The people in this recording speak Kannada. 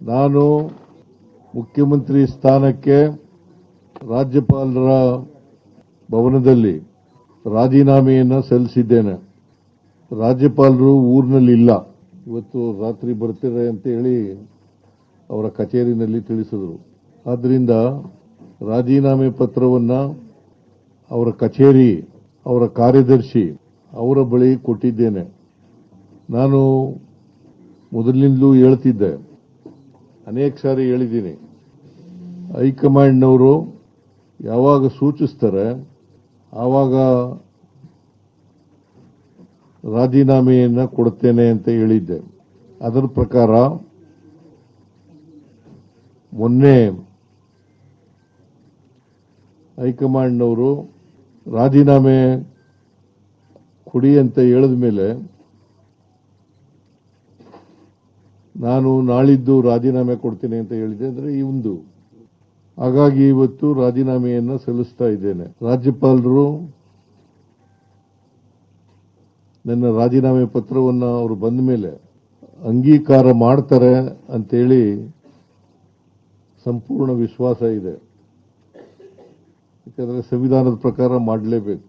ನಾನು ಮುಖ್ಯಮಂತ್ರಿ ಸ್ಥಾನಕ್ಕೆ ರಾಜ್ಯಪಾಲರ ಭವನದಲ್ಲಿ ರಾಜೀನಾಮೆಯನ್ನು ಸಲ್ಲಿಸಿದ್ದೇನೆ. ರಾಜ್ಯಪಾಲರು ಊರಿನಲ್ಲಿ ಇಲ್ಲ, ಇವತ್ತು ರಾತ್ರಿ ಬರ್ತಾರೆ ಅಂತ ಹೇಳಿ ಅವರ ಕಚೇರಿನಲ್ಲಿ ತಿಳಿಸಿದರು. ಆದ್ದರಿಂದ ರಾಜೀನಾಮೆ ಪತ್ರವನ್ನು ಅವರ ಕಚೇರಿ, ಅವರ ಕಾರ್ಯದರ್ಶಿ ಅವರ ಬಳಿ ಕೊಟ್ಟಿದ್ದೇನೆ. ನಾನು ಮೊದಲಿನಿಂದಲೂ ಹೇಳ್ತಿದ್ದೆ, ಅನೇಕ ಸಾರಿ ಹೇಳಿದ್ದೀನಿ, ಹೈಕಮಾಂಡ್ನವರು ಯಾವಾಗ ಸೂಚಿಸ್ತಾರೆ ಆವಾಗ ರಾಜೀನಾಮೆಯನ್ನು ಕೊಡುತ್ತೇನೆ ಅಂತ ಹೇಳಿದ್ದೆ. ಅದರ ಪ್ರಕಾರ ಮೊನ್ನೆ ಹೈಕಮಾಂಡ್ನವರು ರಾಜೀನಾಮೆ ಕೊಡಿ ಅಂತ ಹೇಳಿದ ಮೇಲೆ ನಾನು ನಾಳಿದ್ದು ರಾಜೀನಾಮೆ ಕೊಡ್ತೀನಿ ಅಂತ ಹೇಳಿದೆ. ಅಂದರೆ ಇವಂದು ಹಾಗಾಗಿ ಇವತ್ತು ರಾಜೀನಾಮೆಯನ್ನು ಸಲ್ಲಿಸ್ತಾ ಇದ್ದೇನೆ. ರಾಜ್ಯಪಾಲರು ನನ್ನ ರಾಜೀನಾಮೆ ಪತ್ರವನ್ನು ಅವರು ಬಂದ ಮೇಲೆ ಅಂಗೀಕಾರ ಮಾಡ್ತಾರೆ ಅಂತೇಳಿ ಸಂಪೂರ್ಣ ವಿಶ್ವಾಸ ಇದೆ. ಯಾಕಂದರೆ ಸಂವಿಧಾನದ ಪ್ರಕಾರ ಮಾಡಲೇಬೇಕು.